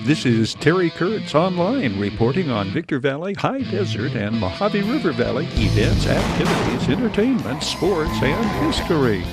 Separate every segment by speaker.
Speaker 1: This is Terry Kurtz online reporting on Victor Valley, High Desert, and Mojave River Valley events, activities, entertainment, sports, and history.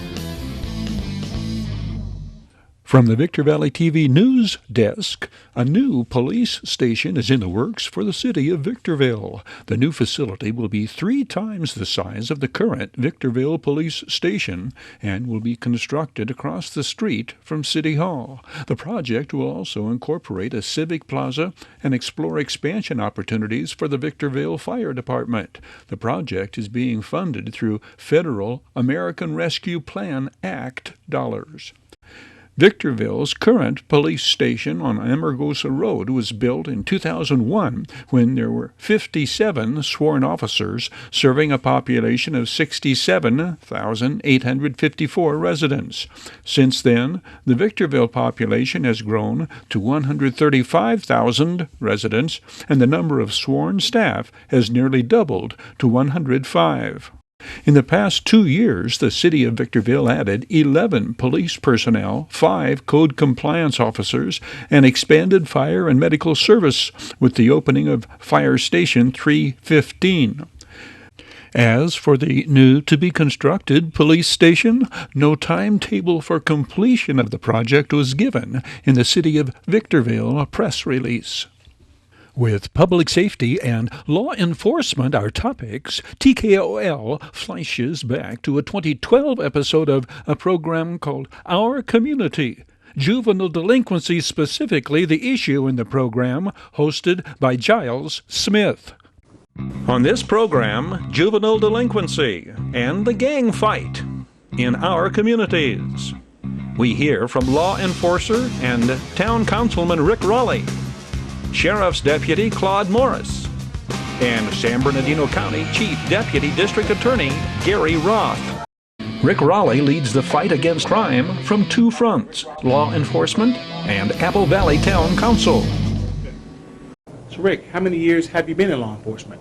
Speaker 1: From the Victor Valley TV News Desk, a new police station is in the works for the city of Victorville. The new facility will be 3 times the size of the current Victorville Police Station and will be constructed across the street from City Hall. The project will also incorporate a civic plaza and explore expansion opportunities for the Victorville Fire Department. The project is being funded through federal American Rescue Plan Act dollars. Victorville's current police station on Amargosa Road was built in 2001 when there were 57 sworn officers serving a population of 67,854 residents. Since then, the Victorville population has grown to 135,000 residents, and the number of sworn staff has nearly doubled to 105. In the past 2 years, the city of Victorville added 11 police personnel, 5 code compliance officers, and expanded fire and medical service with the opening of Fire Station 315. As for the new to-be-constructed police station, no timetable for completion of the project was given in the city of Victorville press release. With public safety and law enforcement our topics, TKOL flashes back to a 2012 episode of a program called Our Community. Juvenile delinquency, specifically the issue in the program, hosted by Giles Smith. On this program, juvenile delinquency and the gang fight in our communities. We hear from law enforcer and town councilman Rick Raleigh, Sheriff's Deputy Claude Morris, and San Bernardino County Chief Deputy District Attorney Gary Roth. Rick Raleigh leads the fight against crime from 2 fronts, law enforcement and Apple Valley Town Council.
Speaker 2: So Rick, how many years have you been in law enforcement?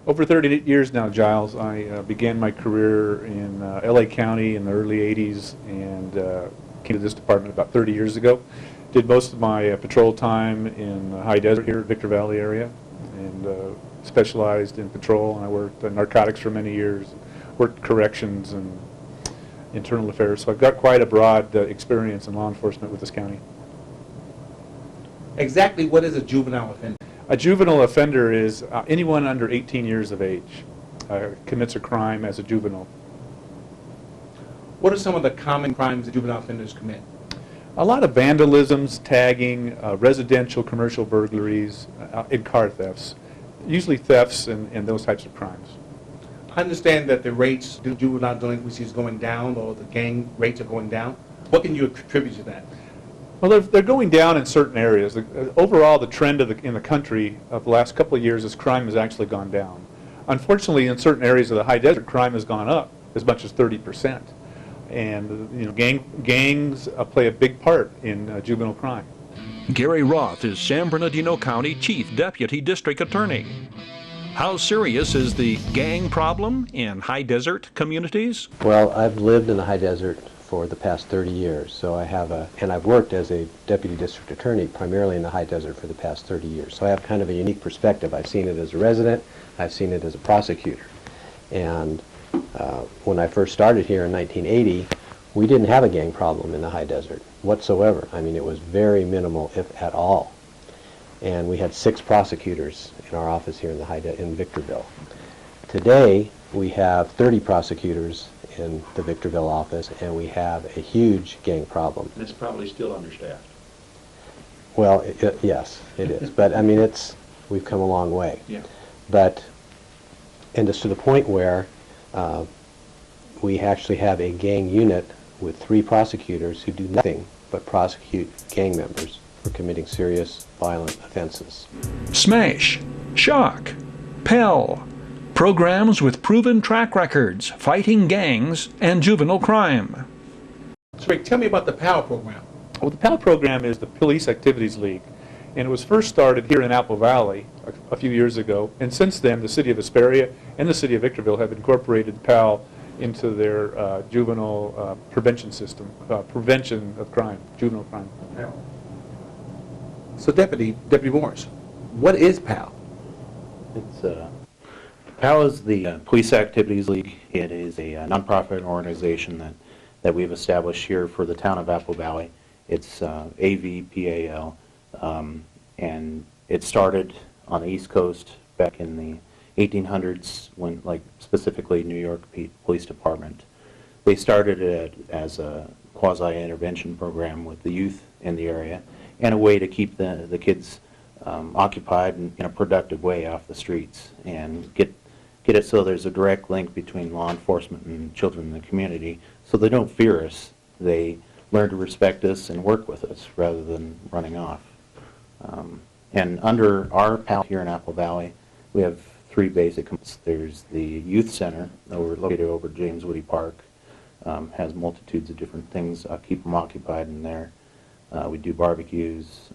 Speaker 3: Over 38 years now, Giles. I began my career in LA County in the early 80s and came to this department about 30 years ago. Did most of my patrol time in the High Desert here, Victor Valley area, and specialized in patrol. And I worked narcotics for many years, worked corrections and internal affairs. So I've got quite a broad experience in law enforcement with this county.
Speaker 2: Exactly what is a juvenile offender?
Speaker 3: A juvenile offender is anyone under 18 years of age commits a crime as a juvenile.
Speaker 2: What are some of the common crimes that juvenile offenders commit?
Speaker 3: A lot of vandalisms, tagging, residential, commercial burglaries, and car thefts. Usually thefts and those types of crimes.
Speaker 2: I understand that the rates of juvenile delinquency is going down, or the gang rates are going down. What can you attribute to that?
Speaker 3: Well, they're going down in certain areas. Overall, the trend in the country of the last couple of years is crime has actually gone down. Unfortunately, in certain areas of the High Desert, crime has gone up as much as 30%. And gangs play a big part in juvenile crime.
Speaker 1: Gary Roth is San Bernardino County Chief Deputy District Attorney. How serious is the gang problem in high desert communities?
Speaker 4: Well, I've lived in the High Desert for the past 30 years, so and I've worked as a Deputy District Attorney primarily in the High Desert for the past 30 years. So I have kind of a unique perspective. I've seen it as a resident, I've seen it as a prosecutor. And when I first started here in 1980, we didn't have a gang problem in the High Desert whatsoever. I mean, it was very minimal, if at all. And we had 6 prosecutors in our office here in Victorville. Today, we have 30 prosecutors in the Victorville office, and we have a huge gang problem.
Speaker 5: And it's probably still understaffed.
Speaker 4: Well, yes, it is. But I mean, we've come a long way.
Speaker 5: Yeah.
Speaker 4: And it's to the point where we actually have a gang unit with 3 prosecutors who do nothing but prosecute gang members for committing serious violent offenses.
Speaker 1: Smash, Shock, Pell, programs with proven track records, fighting gangs and juvenile crime.
Speaker 2: So Rick, tell me about the PAL program.
Speaker 3: Well, the PAL program is the Police Activities League, and it was first started here in Apple Valley a few years ago, and since then the city of Hesperia and the city of Victorville have incorporated PAL into their juvenile prevention system, prevention of crime, juvenile crime.
Speaker 2: So Deputy Morris, what is PAL?
Speaker 5: It's PAL is the Police Activities League. It is a nonprofit organization that we've established here for the town of Apple Valley. It's AVPAL, and it started on the East Coast back in the 1800s when, like, specifically New York Police Department. They started it as a quasi-intervention program with the youth in the area and a way to keep the kids occupied in a productive way off the streets and get it so there's a direct link between law enforcement and children in the community so they don't fear us. They learn to respect us and work with us rather than running off. And under our PAL here in Apple Valley, we have three basic components. There's the youth center located over James Woody Park. Has multitudes of different things, keep them occupied in there. We do barbecues,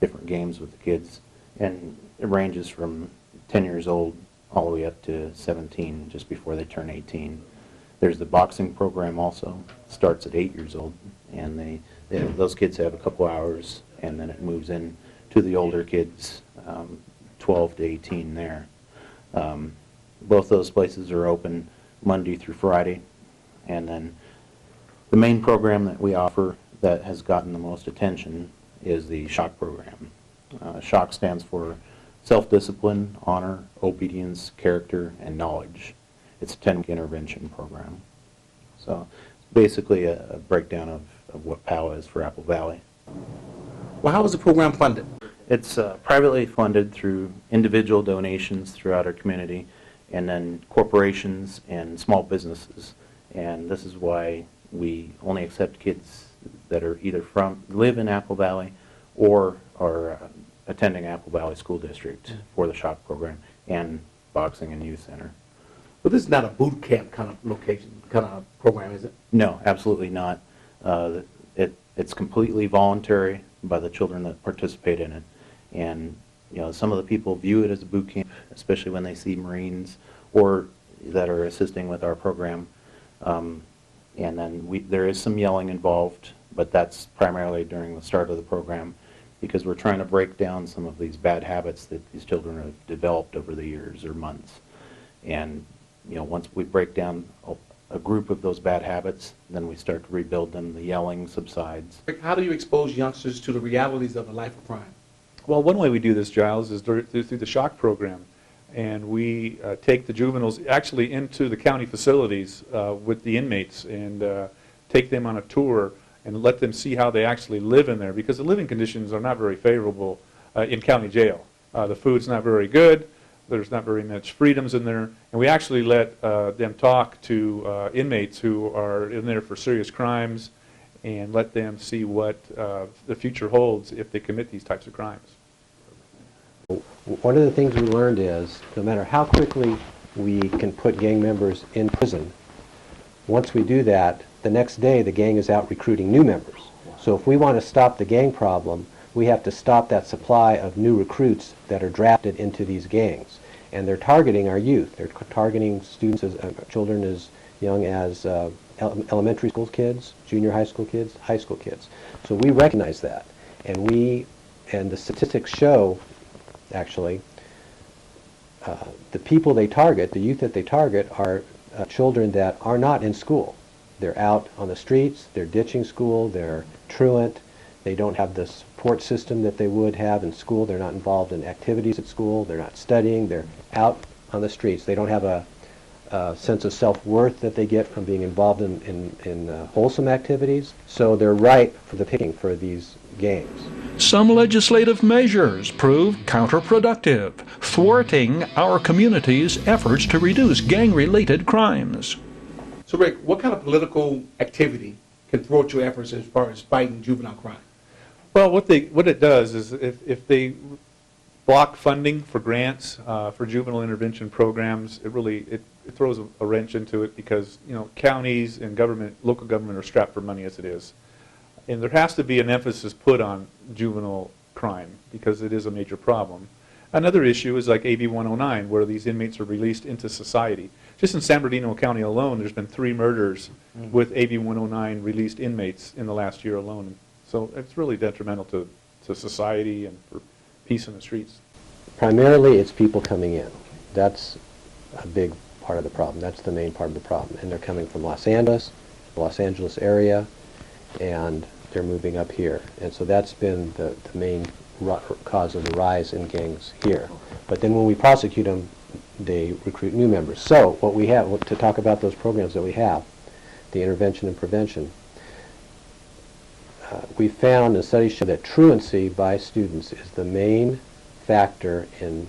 Speaker 5: different games with the kids, and it ranges from 10 years old all the way up to 17, just before they turn 18. There's the boxing program also, starts at 8 years old, and those kids have a couple hours, and then it moves in to the older kids, 12 to 18 there. Both those places are open Monday through Friday, and then the main program that we offer that has gotten the most attention is the SHOCK program. SHOCK stands for Self-Discipline, Honor, Obedience, Character, and Knowledge. It's a 10-week intervention program. So basically a breakdown of what PAL is for Apple Valley.
Speaker 2: Well, how is the program funded?
Speaker 5: It's privately funded through individual donations throughout our community, and then corporations and small businesses. And this is why we only accept kids that are either live in Apple Valley or are attending Apple Valley School District for the SHOCK program and Boxing and Youth Center.
Speaker 2: Well, this is not a boot camp kind of location, kind of program, is it?
Speaker 5: No, absolutely not. It's completely voluntary by the children that participate in it. And some of the people view it as a boot camp, especially when they see Marines or that are assisting with our program. And then there is some yelling involved, but that's primarily during the start of the program because we're trying to break down some of these bad habits that these children have developed over the years or months. And once we break down a group of those bad habits, then we start to rebuild them. The yelling subsides.
Speaker 2: How do you expose youngsters to the realities of a life of crime?
Speaker 3: Well, one way we do this, Giles, is through the SHOCK program. And we take the juveniles actually into the county facilities with the inmates and take them on a tour and let them see how they actually live in there, because the living conditions are not very favorable in county jail. The food's not very good, there's not very much freedoms in there, and we actually let them talk to inmates who are in there for serious crimes and let them see what the future holds if they commit these types of crimes.
Speaker 4: One of the things we learned is no matter how quickly we can put gang members in prison, once we do that, the next day the gang is out recruiting new members. So if we want to stop the gang problem, we have to stop that supply of new recruits that are drafted into these gangs. And they're targeting our youth. They're targeting students, children as young as elementary school kids, junior high school kids, high school kids. So we recognize that. And the statistics show, actually, the people they target, the youth that they target, are children that are not in school. They're out on the streets, they're ditching school, they're truant, they don't have the support system that they would have in school, they're not involved in activities at school, they're not studying, they're out on the streets. They don't have a sense of self-worth that they get from being involved in wholesome activities, so they're ripe for the picking for these gangs.
Speaker 1: Some legislative measures prove counterproductive, thwarting our community's efforts to reduce gang-related crimes.
Speaker 2: So, Rick, what kind of political activity can thwart your efforts as far as fighting juvenile crime?
Speaker 3: Well, what it does is if they block funding for grants for juvenile intervention programs, it throws a wrench into it because counties and local government are strapped for money as it is. And there has to be an emphasis put on juvenile crime because it is a major problem. Another issue is like AB 109, where these inmates are released into society. Just in San Bernardino County alone, there's been 3 murders with AB 109 released inmates in the last year alone. So it's really detrimental to to society and for peace in the streets?
Speaker 4: Primarily, it's people coming in. That's a big part of the problem. That's the main part of the problem. And they're coming from Los Angeles area, and they're moving up here. And so that's been the main cause of the rise in gangs here. But then when we prosecute them, they recruit new members. So what we have, to talk about those programs that we have, the intervention and prevention, we found in studies show that truancy by students is the main factor in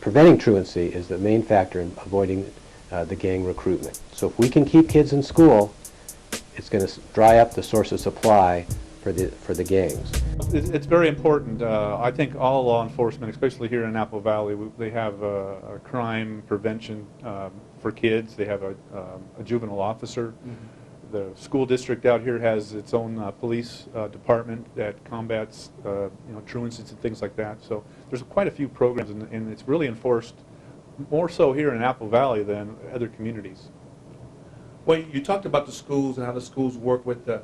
Speaker 4: preventing truancy is the main factor in avoiding the gang recruitment. So if we can keep kids in school, it's going to dry up the source of supply for the gangs.
Speaker 3: It's very important. I think all law enforcement, especially here in Apple Valley, they have a crime prevention for kids. They have a juvenile officer. Mm-hmm. The school district out here has its own police department that combats truancies and things like that. So there's quite a few programs, and it's really enforced more so here in Apple Valley than other communities.
Speaker 2: Well, you talked about the schools and how the schools work with the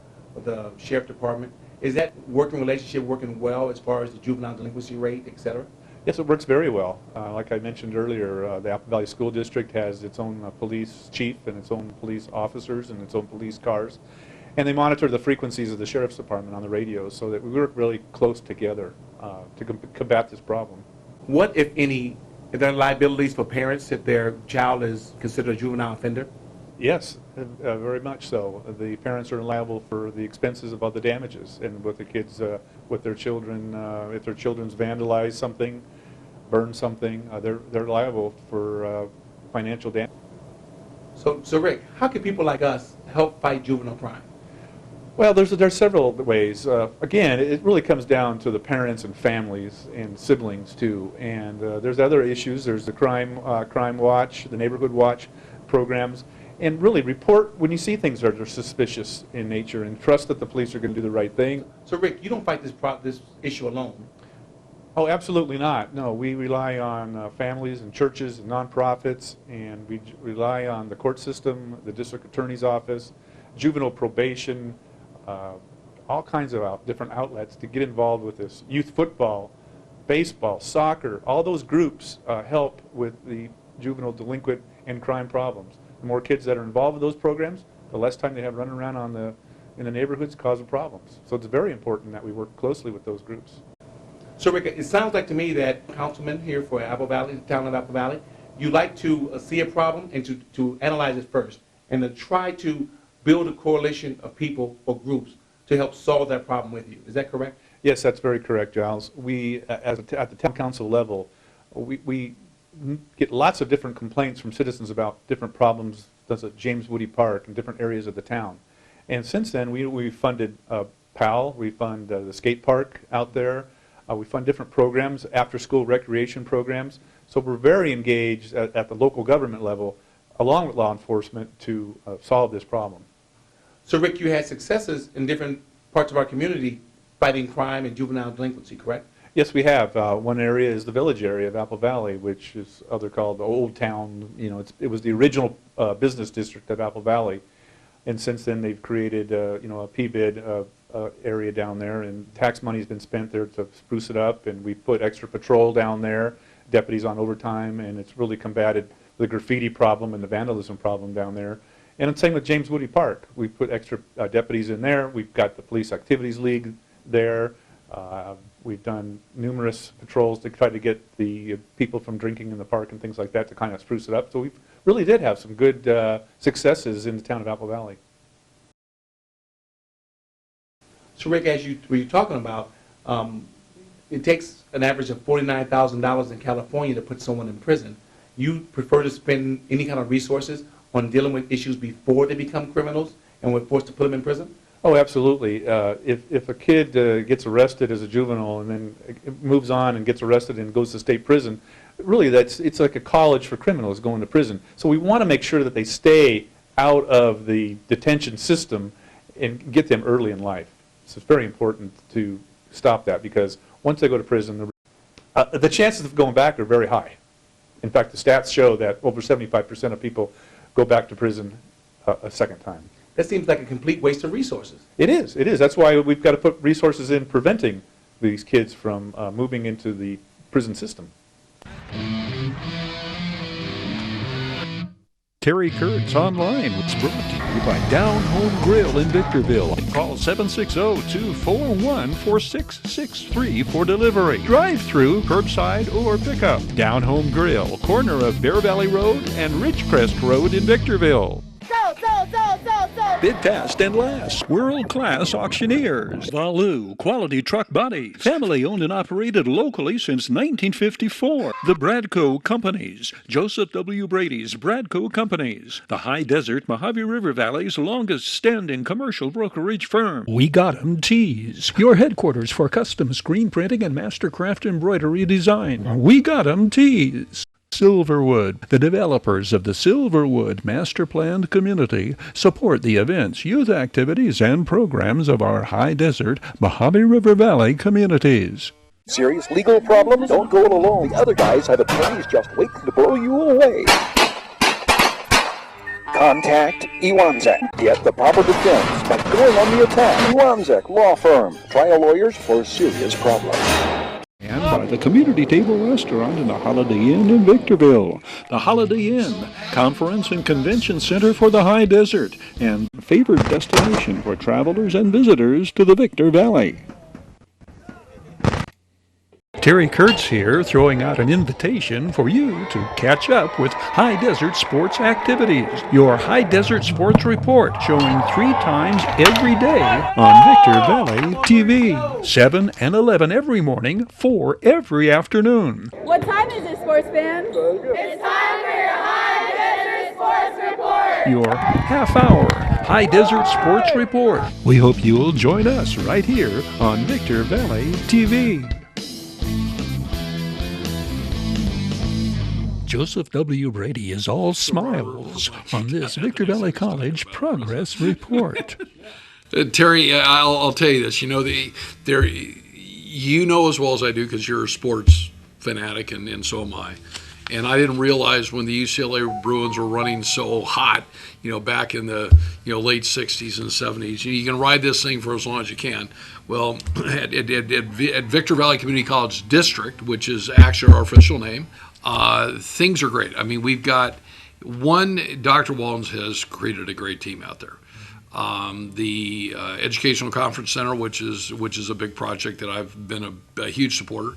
Speaker 2: sheriff department. Is that working relationship working well as far as the juvenile delinquency rate, et cetera?
Speaker 3: Yes, it works very well. Like I mentioned earlier, the Apple Valley School District has its own police chief and its own police officers and its own police cars. And they monitor the frequencies of the sheriff's department on the radios so that we work really close together to combat this problem.
Speaker 2: What, if any, are there liabilities for parents if their child is considered a juvenile offender?
Speaker 3: Yes, very much so. The parents are liable for the expenses of all the damages, and with the kids, with their children, if their children's vandalize something, burn something, they're liable for financial damage.
Speaker 2: So Rick, how can people like us help fight juvenile crime?
Speaker 3: Well, there's several ways. Again, it really comes down to the parents and families and siblings too. And there's other issues. There's the crime watch, the neighborhood watch programs. And really report when you see things that are suspicious in nature and trust that the police are going to do the right thing.
Speaker 2: So Rick, you don't fight this issue alone.
Speaker 3: Oh, absolutely not. No, we rely on families and churches and nonprofits, and we rely on the court system, the district attorney's office, juvenile probation, all kinds of different outlets to get involved with this. Youth football, baseball, soccer, all those groups help with the juvenile delinquent and crime problems. The more kids that are involved with those programs, the less time they have running around in the neighborhoods causing problems. So it's very important that we work closely with those groups.
Speaker 2: So Rick, it sounds like to me that councilman here for Apple Valley, the town of Apple Valley, you like to see a problem and to analyze it first, and to try to build a coalition of people or groups to help solve that problem with you. Is that correct?
Speaker 3: Yes, that's very correct, Giles. We, at the town council level, we get lots of different complaints from citizens about different problems, such as James Woody Park and different areas of the town. And since then, we funded PAL, we fund the skate park out there, we fund different programs, after-school recreation programs. So we're very engaged at the local government level, along with law enforcement, to solve this problem.
Speaker 2: So Rick, you had successes in different parts of our community fighting crime and juvenile delinquency, correct?
Speaker 3: Yes, we have. One area is the village area of Apple Valley, which is they're called the Old Town. You know, it was the original business district of Apple Valley, and since then they've created a PBID area down there, and tax money's been spent there to spruce it up, and we put extra patrol down there, deputies on overtime, and it's really combated the graffiti problem and the vandalism problem down there. And the same with James Woody Park. We put extra deputies in there. We've got the Police Activities League there. We've done numerous patrols to try to get the people from drinking in the park and things like that to kind of spruce it up. So we really did have some good successes in the town of Apple Valley.
Speaker 2: So Rick, as you were talking about, it takes an average of $49,000 in California to put someone in prison. You prefer to spend any kind of resources on dealing with issues before they become criminals and we're forced to put them in prison?
Speaker 3: Oh, absolutely. If a kid gets arrested as a juvenile and then moves on and gets arrested and goes to state prison, really it's like a college for criminals going to prison. So we want to make sure that they stay out of the detention system and get them early in life. So it's very important to stop that, because once they go to prison, the chances of going back are very high. In fact, the stats show that over 75% of people go back to prison a second time.
Speaker 2: That seems like a complete waste of resources.
Speaker 3: It is. That's why we've got to put resources in preventing these kids from moving into the prison system.
Speaker 1: Terry Kurtz Online was brought to you by Down Home Grill in Victorville. Call 760-241-4663 for delivery, drive-through, curbside, or pickup. Down Home Grill, corner of Bear Valley Road and Ridgecrest Road in Victorville. Bid fast and last. World-class auctioneers. Valu Quality Truck Bodies. Family owned and operated locally since 1954. The Bradco Companies. Joseph W. Brady's Bradco Companies. The High Desert Mojave River Valley's longest standing commercial brokerage firm. We Got 'em Tees. Your headquarters for custom screen printing and mastercraft embroidery design. We Got 'em Tees. Silverwood. The developers of the Silverwood Master Planned Community support the events, youth activities, and programs of our High Desert, Mojave River Valley communities.
Speaker 6: Serious legal problem? Don't go it alone. The other guys have attorneys just waiting to blow you away. Contact Iwanzek. Get the proper defense by going on the attack. Iwanzek Law Firm. Trial lawyers for serious problems.
Speaker 1: And by the Community Table Restaurant in the Holiday Inn in Victorville. The Holiday Inn, conference and convention center for the High Desert, and favored destination for travelers and visitors to the Victor Valley. Terry Kurtz here, throwing out an invitation for you to catch up with High Desert Sports activities. Your High Desert Sports Report, showing 3 times every day on Victor Valley TV. 7 and 11 every morning, 4 every afternoon.
Speaker 7: What time is it, sports fan? It's time for your High Desert Sports Report!
Speaker 1: Your half-hour High Desert Sports Report. We hope you'll join us right here on Victor Valley TV. Joseph W. Brady is all smiles on this Victor Valley College Progress Report.
Speaker 8: Terry, I'll tell you this. You know, you know as well as I do, because you're a sports fanatic, and so am I. And I didn't realize when the UCLA Bruins were running so hot, back in the late 60s and 70s. You can ride this thing for as long as you can. Well, at Victor Valley Community College District, which is actually our official name, things are great. I mean, we've got Dr. Waltons has created a great team out there. The Educational Conference Center, which is a big project that I've been a huge supporter.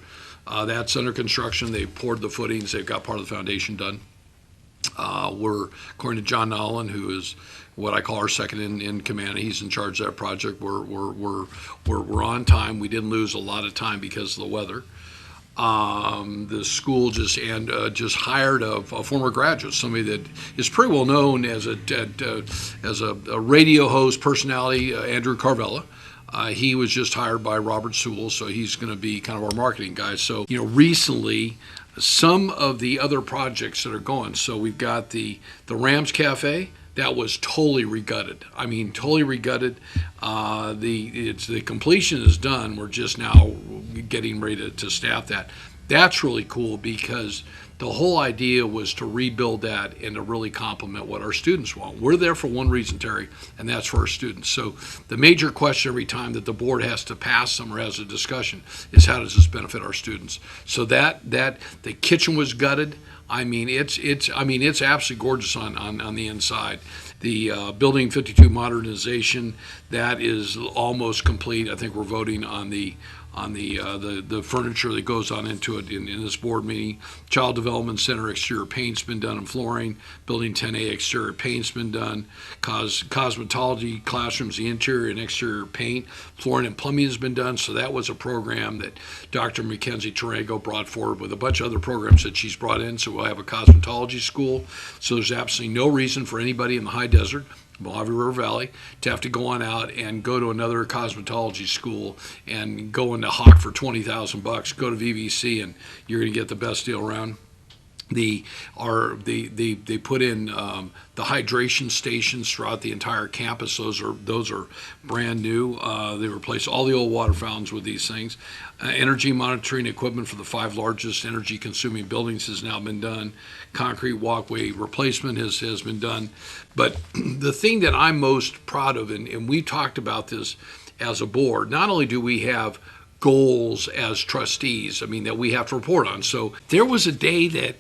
Speaker 8: That's under construction. They've poured the footings. They've got part of the foundation done. We're, according to John Nolan, who is what I call our second in command, he's in charge of that project. We're on time. We didn't lose a lot of time because of the weather. The school just hired a former graduate, somebody that is pretty well known as a radio host personality, Andrew Carvella. He was just hired by Robert Sewell, so he's going to be kind of our marketing guy. So, recently, some of the other projects that are going. So we've got the Rams Cafe. That was totally regutted. I mean, totally regutted. The completion is done. We're just now getting ready to staff that. That's really cool because the whole idea was to rebuild that and to really complement what our students want. We're there for one reason, Terry, and that's for our students. So the major question every time that the board has to pass some or has a discussion is how does this benefit our students? So that the kitchen was gutted. I mean, it's absolutely gorgeous on the inside. The Building 52 modernization, that is almost complete. I think we're voting on the furniture that goes on into it in this board meeting. Child Development Center exterior paint's been done and flooring. Building 10A exterior paint's been done. Cosmetology classrooms, the interior and exterior paint. Flooring and plumbing has been done. So that was a program that Dr. Mackenzie Torrego brought forward with a bunch of other programs that she's brought in. So we'll have a cosmetology school. So there's absolutely no reason for anybody in the High Desert, Mojave River Valley, to have to go on out and go to another cosmetology school and go into Hawk for $20,000. Go to VVC and you're going to get the best deal around. They put in the hydration stations throughout the entire campus. Those are brand new. They replace all the old water fountains with these things. Energy monitoring equipment for the 5 largest energy consuming buildings has now been done. Concrete walkway replacement has been done. But the thing that I'm most proud of, and we talked about this as a board, not only do we have goals as trustees, I mean, that we have to report on. So there was a day that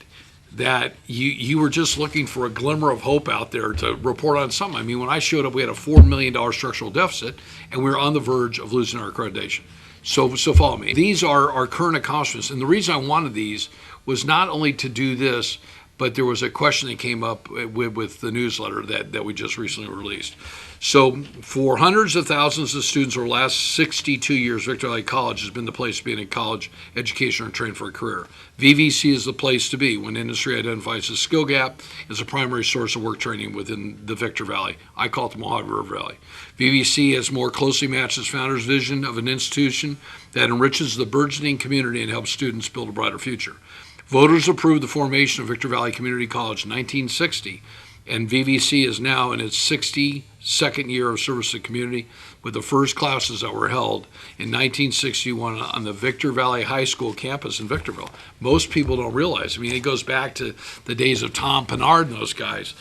Speaker 8: you were just looking for a glimmer of hope out there to report on something. I mean, when I showed up, we had a $4 million structural deficit, and we were on the verge of losing our accreditation. So follow me. These are our current accomplishments, and the reason I wanted these was not only to do this, but there was a question that came up with the newsletter that we just recently released. So for hundreds of thousands of students over the last 62 years, Victor Valley College has been the place to be in a college education or train for a career. VVC is the place to be when industry identifies a skill gap as a primary source of work training within the Victor Valley. I call it the Mojave River Valley. VVC has more closely matched its founder's vision of an institution that enriches the burgeoning community and helps students build a brighter future. Voters approved the formation of Victor Valley Community College in 1960, and VVC is now in its 62nd year of service to the community, with the first classes that were held in 1961 on the Victor Valley High School campus in Victorville. Most people don't realize. I mean, it goes back to the days of Tom Pinard and those guys.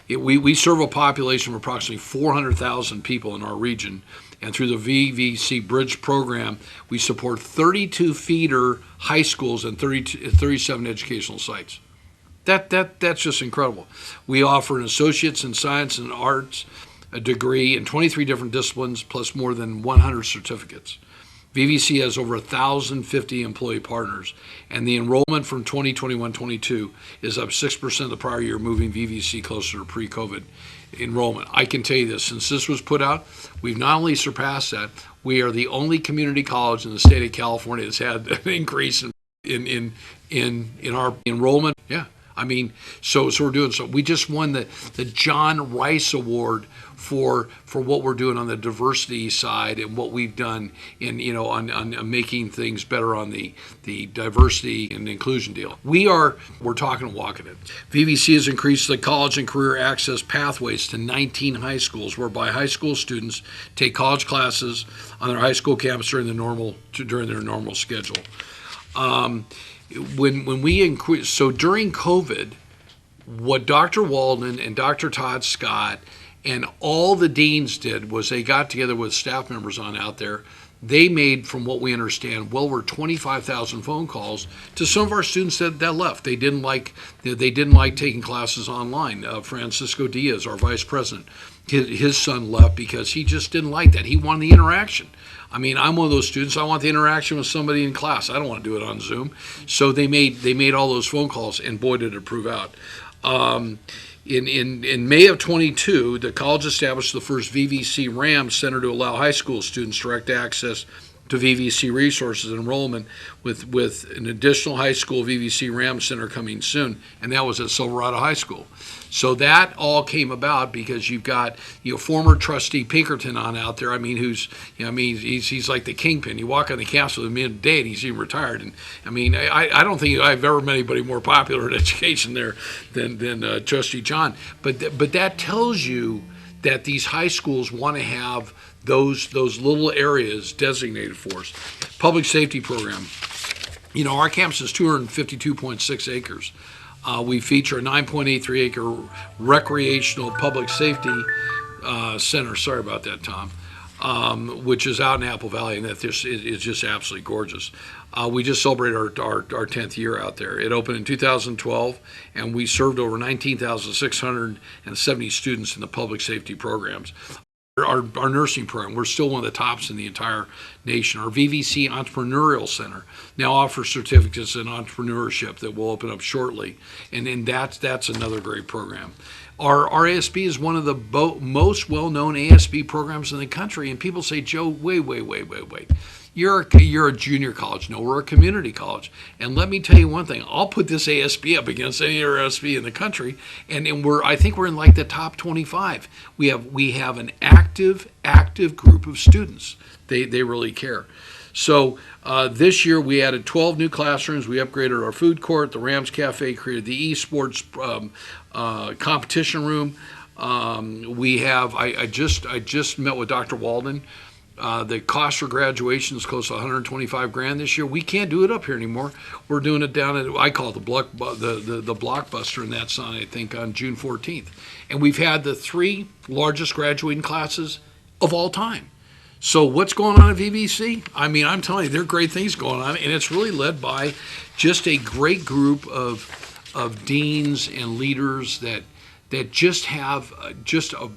Speaker 8: We serve a population of approximately 400,000 people in our region, and through the VVC Bridge program, we support 32 feeder high schools and 37 educational sites. That's just incredible. We offer an associate's in science and arts, a degree in 23 different disciplines, plus more than 100 certificates. VVC has over 1,050 employee partners, and the enrollment from 2021-22 is up 6% the prior year, moving VVC closer to pre-COVID enrollment. I can tell you this, since this was put out, we've not only surpassed that, we are the only community college in the state of California that's had an increase in our enrollment. Yeah. I mean, so we're doing so. We just won the John Rice Award for what we're doing on the diversity side and what we've done on making things better on the diversity and inclusion deal. We're talking and walking it. VVC has increased the college and career access pathways to 19 high schools, whereby high school students take college classes on their high school campus during their normal schedule. When we increase, so during COVID, what Dr. Walden and Dr. Todd Scott and all the deans did was they got together with staff members on out there. They made, from what we understand, well over 25,000 phone calls to some of our students that left. They didn't like taking classes online. Francisco Diaz, our vice president, his son left because he just didn't like that. He wanted the interaction. I mean, I'm one of those students. I want the interaction with somebody in class. I don't want to do it on Zoom. So they made all those phone calls, and boy, did it prove out. In May of 22, the college established the first VVC RAM Center to allow high school students direct access to VVC resources and enrollment, with an additional high school VVC RAM Center coming soon, and that was at Silverado High School. So that all came about because you've got former trustee Pinkerton on out there. I mean, he's like the kingpin. You walk on the campus with him midday, and he's even retired. And I mean, I don't think I've ever met anybody more popular in education there than Trustee John. But that tells you that these high schools want to have those little areas designated for us. Public safety program. Our campus is 252.6 acres. We feature a 9.83 acre recreational public safety center. Sorry about that, Tom. Which is out in Apple Valley, and that is just absolutely gorgeous. We just celebrated our 10th year out there. It opened in 2012, and we served over 19,670 students in the public safety programs. Our nursing program, we're still one of the tops in the entire nation. Our VVC Entrepreneurial Center now offers certificates in entrepreneurship that will open up shortly, and that's another great program. Our ASB is one of the most well-known ASB programs in the country, and people say, Joe, wait. You're a junior college. No, we're a community college. And let me tell you one thing. I'll put this ASB up against any other ASB in the country, and I think we're in like the top 25. We have an active group of students. They really care. So this year we added 12 new classrooms. We upgraded our food court, the Rams Cafe, created the esports competition room. We have. I just met with Dr. Walden. The cost for graduation is close to 125 grand this year. We can't do it up here anymore. We're doing it down at, I call it the Blockbuster, and that's on, I think, on June 14th. And we've had the 3 largest graduating classes of all time. So what's going on at VVC? I mean, I'm telling you, there are great things going on, and it's really led by just a great group of deans and leaders that just have just a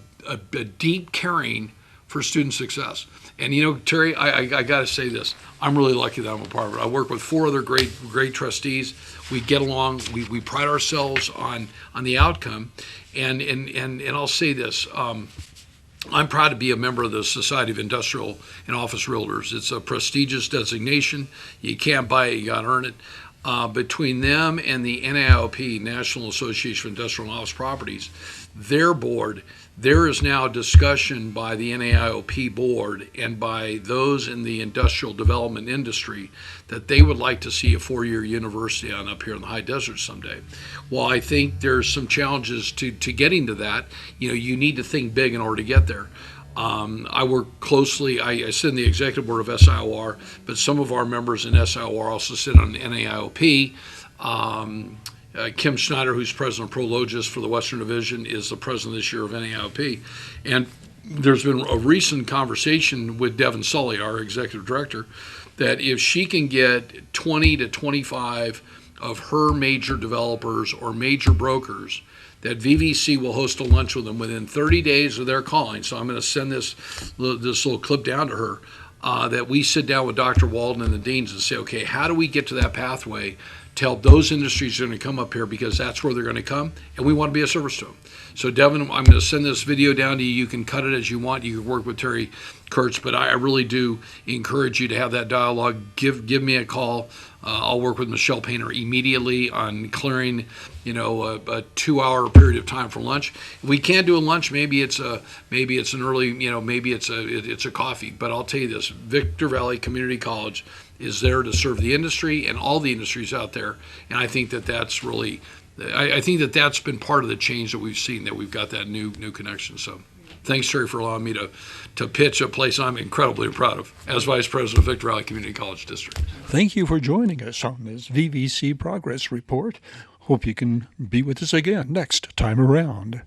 Speaker 8: deep caring for student success. And you know, Terry, I got to say this. I'm really lucky that I'm a part of it. I work with 4 other great trustees. We get along. We pride ourselves on the outcome. And I'll say this. I'm proud to be a member of the Society of Industrial and Office Realtors. It's a prestigious designation. You can't buy it, you got to earn it. Between them and the NAIOP, National Association of Industrial and Office Properties, their board, there is now discussion by the NAIOP board and by those in the industrial development industry that they would like to see a 4-year university on up here in the high desert someday. Well, I think there's some challenges to getting to that. You know, you need to think big in order to get there. I work closely, I sit in the executive board of SIOR, but some of our members in SIOR also sit on NAIOP. Kim Schneider, who's president of Prologis for the Western Division, is the president this year of NAIOP. And there's been a recent conversation with Devin Sully, our executive director, that if she can get 20 to 25 of her major developers or major brokers, that VVC will host a lunch with them within 30 days of their calling. So I'm going to send this little clip down to her, that we sit down with Dr. Walden and the deans and say, okay, how do we get to that pathway to help those industries that are going to come up here, because that's where they're going to come, and we want to be a service to them. So Devin, I'm going to send this video down to you. You can cut it as you want. You can work with Terry Kurtz, but I really do encourage you to have that dialogue. Give me a call. I'll work with Michelle Painter immediately on clearing, a 2-hour period of time for lunch. If we can't do a lunch, maybe it's an early, maybe it's a coffee. But I'll tell you this: Victor Valley Community College is there to serve the industry and all the industries out there. And I think that's really, I think that's been part of the change that we've seen, that we've got that new connection. So thanks, Terry, for allowing me to pitch a place I'm incredibly proud of as Vice President of Victor Valley Community College District.
Speaker 1: Thank you for joining us on this VVC Progress Report. Hope you can be with us again next time around.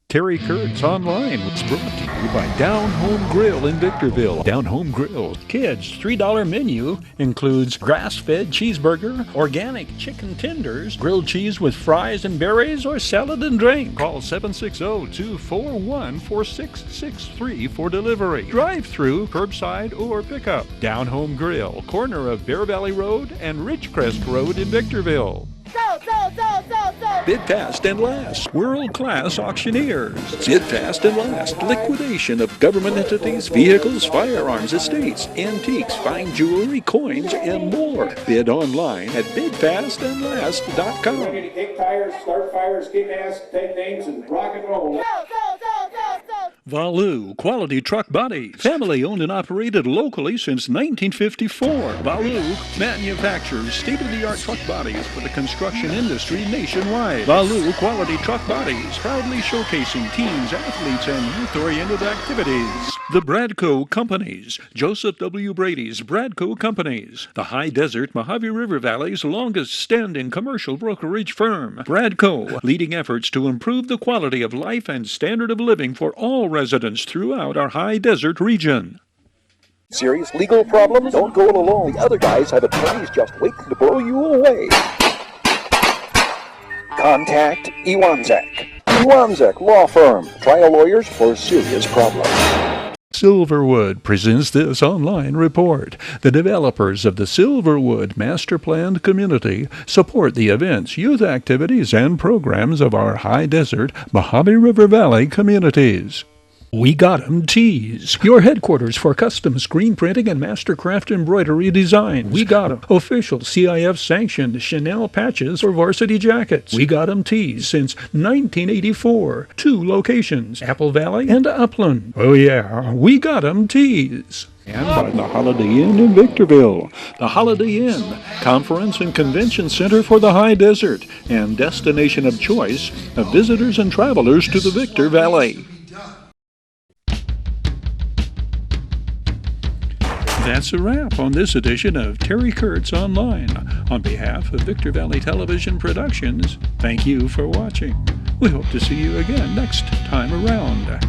Speaker 1: Terry Kurtz Online was brought to you by Down Home Grill in Victorville. Down Home Grill Kids $3 menu includes grass-fed cheeseburger, organic chicken tenders, grilled cheese with fries and berries, or salad and drink. Call 760-241-4663 for delivery. Drive-through, curbside, or pickup. Down Home Grill, corner of Bear Valley Road and Ridgecrest Road in Victorville. Bid fast and last. World-class auctioneers. Bid fast and last. Liquidation of government entities, vehicles, firearms, estates, antiques, fine jewelry, coins, and more. Bid online at bidfastandlast.com.
Speaker 9: Ready to kick tires, start fires, kick ass, take names, and rock and roll.
Speaker 1: Valu Quality Truck Bodies. Family owned and operated locally since 1954. Valu manufactures state-of-the-art truck bodies for the construction industry nationwide. Valu Quality Truck Bodies, proudly showcasing teams, athletes, and youth-oriented activities. The Bradco Companies. Joseph W. Brady's Bradco Companies. The High Desert Mojave River Valley's longest-standing commercial brokerage firm. Bradco, leading efforts to improve the quality of life and standard of living for all residents throughout our high desert region.
Speaker 6: Serious legal problems? Don't go alone. The other guys have attorneys just waiting to blow you away. Contact Iwanzak. Iwanzak Law Firm. Trial lawyers for serious problems.
Speaker 1: Silverwood presents this online report. The developers of the Silverwood Master Planned Community support the events, youth activities, and programs of our high desert Mojave River Valley communities. We Got 'em Tees, your headquarters for custom screen printing and mastercraft embroidery designs. We Got 'em, official CIF sanctioned Chanel patches for varsity jackets. We Got 'em Tees since 1984. 2 locations, Apple Valley and Upland. Oh yeah, We Got 'em Tees. And by the Holiday Inn in Victorville. The Holiday Inn, conference and convention center for the high desert and destination of choice of visitors and travelers to the Victor Valley. That's a wrap on this edition of Terry Kurtz Online. On behalf of Victor Valley Television Productions, thank you for watching. We hope to see you again next time around.